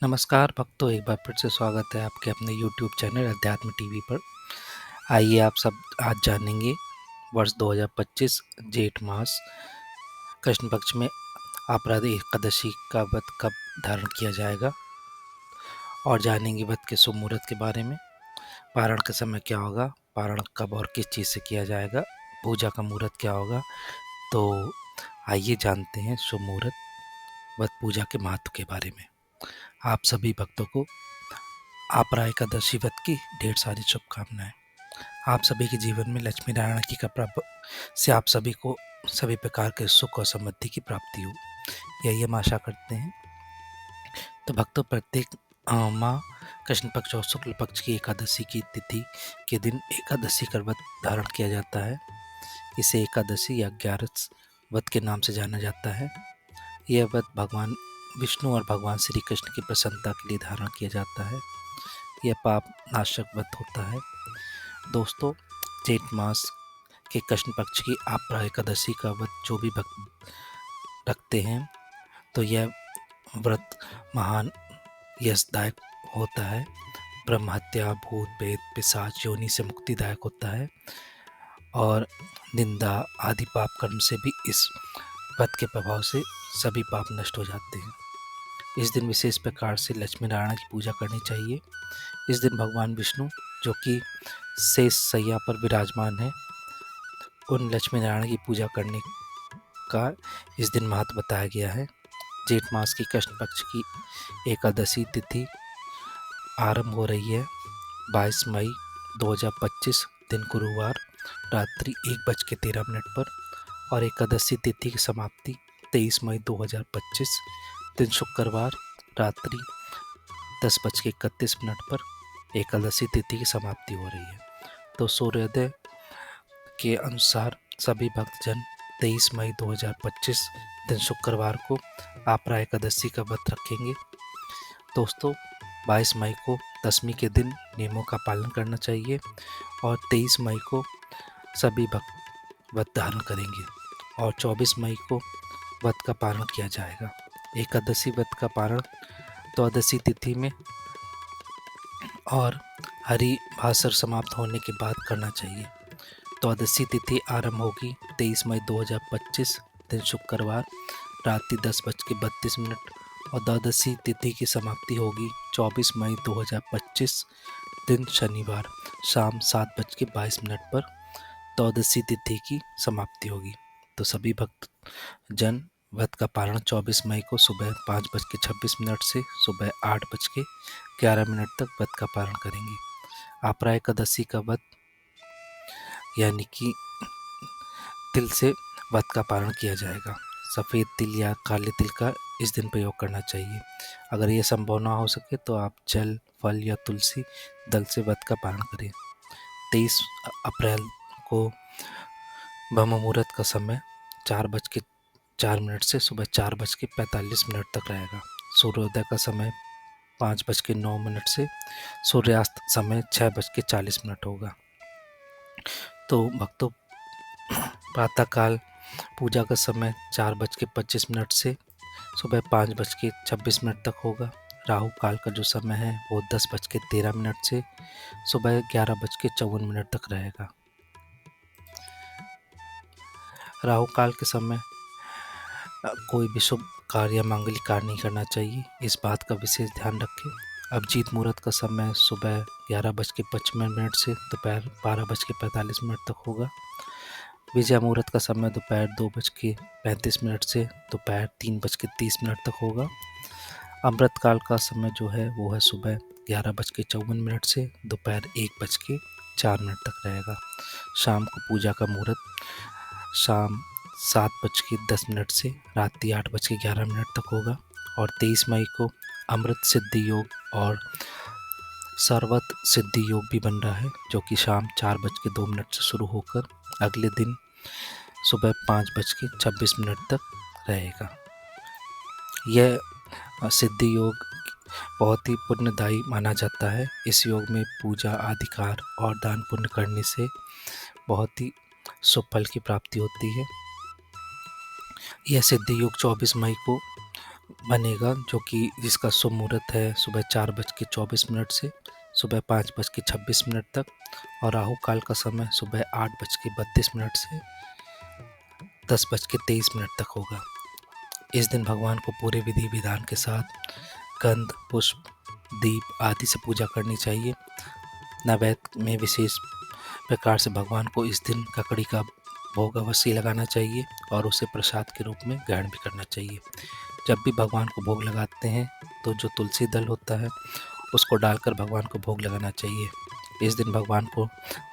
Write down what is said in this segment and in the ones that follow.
नमस्कार भक्तों, एक बार फिर से स्वागत है आपके अपने यूट्यूब चैनल अध्यात्म टीवी पर। आइए आप सब आज जानेंगे वर्ष 2025 जेठ मास कृष्ण पक्ष में आपराधि एकादशी का व्रत कब धारण किया जाएगा और जानेंगे व्रत के शुभ मुहूर्त के बारे में। पारण के समय क्या होगा, पारण कब और किस चीज़ से किया जाएगा, पूजा का मुहूर्त क्या होगा। तो आइए जानते हैं शुभ मुहूर्त व्रत पूजा के महत्व के बारे में। आप सभी भक्तों को आपरा एकादशी व्रत की ढेर सारी शुभकामनाएं। आप सभी के जीवन में लक्ष्मी नारायण की कृपा से आप सभी को सभी प्रकार के सुख और समृद्धि की प्राप्ति हो, यही हम आशा करते हैं। तो भक्तों, प्रत्येक माह कृष्ण पक्ष और शुक्ल पक्ष की एकादशी की तिथि के दिन एकादशी का व्रत धारण किया जाता है। इसे एकादशी या 11 व्रत के नाम से जाना जाता है। यह व्रत भगवान विष्णु और भगवान श्री कृष्ण की प्रसन्नता के लिए धारण किया जाता है। यह पाप नाशक व्रत होता है। दोस्तों, जेठ मास के कृष्ण पक्ष की आपरा एकादशी का व्रत जो भी भक्त रखते हैं तो यह व्रत महान यशदायक होता है। ब्रह्म हत्या, भूत प्रेत पिशाच योनि से मुक्तिदायक होता है और निंदा आदि पाप कर्म से भी इस व्रत के प्रभाव से सभी पाप नष्ट हो जाते हैं। इस दिन विशेष प्रकार से लक्ष्मी नारायण की पूजा करनी चाहिए। इस दिन भगवान विष्णु जो कि शेष सैया पर विराजमान है, उन लक्ष्मी नारायण की पूजा करने का इस दिन महत्व बताया गया है। जेठ मास की कृष्ण पक्ष की एकादशी तिथि आरंभ हो रही है 22 मई 2025 दिन गुरुवार रात्रि 1:13 पर और एकादशी तिथि की समाप्ति 23 मई 2025 दिन शुक्रवार रात्रि 10:31 पर एकादशी तिथि की समाप्ति हो रही है। तो सूर्योदय के अनुसार सभी भक्तजन 23 मई 2025 दिन शुक्रवार को आपरा एकादशी का व्रत रखेंगे। दोस्तों, 22 मई को दशमी के दिन नियमों का पालन करना चाहिए और 23 मई को सभी भक्त व्रत धारण करेंगे और 24 मई को व्रत का पालन किया जाएगा। एकादशी व्रत का पारण द्वादशी तिथि में और हरि भासर समाप्त होने के बाद करना चाहिए। द्वादशी तिथि आरंभ होगी 23 मई 2025 दिन शुक्रवार रात्रि 10:32 और द्वादशी तिथि की समाप्ति होगी 24 मई 2025 दिन शनिवार शाम 7:22 पर द्वादशी तिथि की समाप्ति होगी। तो सभी भक्त जन व्रत का पारण 24 मई को सुबह 5:26 से सुबह 8:11 तक व्रत का पारण करेंगे। आपरा एकादशी का व्रत यानी कि तिल से व्रत का पारण किया जाएगा। सफ़ेद तिल या काले तिल का इस दिन प्रयोग करना चाहिए। अगर ये संभव ना हो सके तो आप जल, फल या तुलसी दल से व्रत का पारण करें। 23 अप्रैल को ब्रह्म मुहूर्त का समय 4:04 से सुबह 4:45 तक रहेगा। सूर्योदय का समय 5:09 से सूर्यास्त समय 6:40 होगा। तो भक्तों, प्रातःकाल पूजा का समय 4:25 से सुबह 5:26 तक होगा। राहु काल का जो समय है वो 10:13 से सुबह 11:54 तक रहेगा। राहु काल के समय कोई भी शुभ कार्य या मांगलिक कार्य नहीं करना चाहिए, इस बात का विशेष ध्यान रखें। अभिजीत मुहूर्त का समय सुबह 11:55 से दोपहर 12:45 तक होगा। विजय मुहूर्त का समय दोपहर 2:35 से दोपहर 3:30 तक होगा। अमृत काल का समय जो है वो है सुबह 11:54 से दोपहर 1:04 तक रहेगा। शाम को पूजा का मुहूर्त शाम 7:10 से रात्रि 8:11 तक होगा और 23 मई को अमृत सिद्धि योग और सर्वत सिद्धि योग भी बन रहा है, जो कि शाम 4:02 से शुरू होकर अगले दिन सुबह 5:26 तक रहेगा। यह सिद्धि योग बहुत ही पुण्यदायी माना जाता है। इस योग में पूजा आदि कार्य और दान पुण्य करने से बहुत ही शुभ फल की प्राप्ति होती है। यह सिद्धि योग 24 मई को बनेगा, जो कि जिसका शुभ मुहूर्त है सुबह 4:24 से सुबह 5:26 तक, और राहु काल का समय सुबह 8:32 से 10:23 तक होगा। इस दिन भगवान को पूरे विधि विधान के साथ गंध, पुष्प, दीप आदि से पूजा करनी चाहिए। नैवेद्य में विशेष प्रकार से भगवान को इस दिन ककड़ी का भोग अवश्य लगाना चाहिए और उसे प्रसाद के रूप में ग्रहण भी करना चाहिए। जब भी भगवान को भोग लगाते हैं तो जो तुलसी दल होता है उसको डालकर भगवान को भोग लगाना चाहिए। इस दिन भगवान को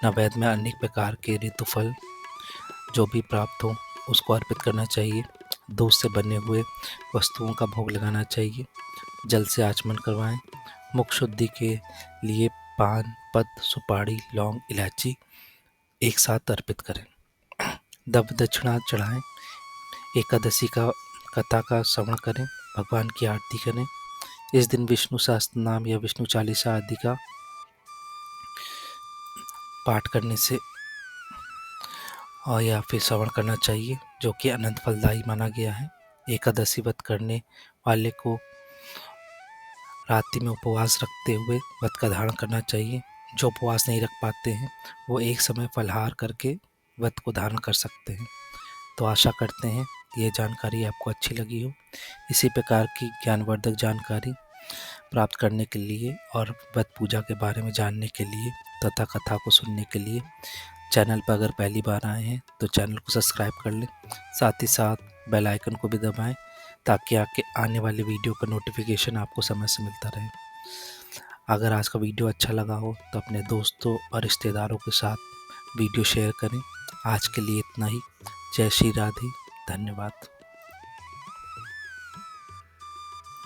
नैवेद्य में अनेक प्रकार के ऋतुफल जो भी प्राप्त हो उसको अर्पित करना चाहिए। दूध से बने हुए वस्तुओं का भोग लगाना चाहिए। जल से आचमन करवाएं। मुख शुद्धि के लिए पान, पत्र, सुपारी, लौंग, इलायची एक साथ अर्पित करें। दब दक्षिणा चढ़ाएं। एकादशी का कथा का श्रवण करें। भगवान की आरती करें। इस दिन विष्णु सहस्त्र नाम या विष्णु चालीसा आदि का पाठ करने से और या फिर श्रवण करना चाहिए, जो कि अनंत फलदायी माना गया है। एकादशी व्रत करने वाले को रात्रि में उपवास रखते हुए व्रत का धारण करना चाहिए। जो उपवास नहीं रख पाते हैं वो एक समय फलाहार करके व्रत को धारण कर सकते हैं। तो आशा करते हैं ये जानकारी आपको अच्छी लगी हो। इसी प्रकार की ज्ञानवर्धक जानकारी प्राप्त करने के लिए और व्रत पूजा के बारे में जानने के लिए तथा कथा को सुनने के लिए चैनल पर अगर पहली बार आए हैं तो चैनल को सब्सक्राइब कर लें। साथ ही साथ बेल आइकन को भी दबाएं ताकि आपके आने वाले वीडियो का नोटिफिकेशन आपको समय से मिलता रहे। अगर आज का वीडियो अच्छा लगा हो तो अपने दोस्तों और रिश्तेदारों के साथ वीडियो शेयर करें। आज के लिए इतना ही। जय श्री राधे। धन्यवाद।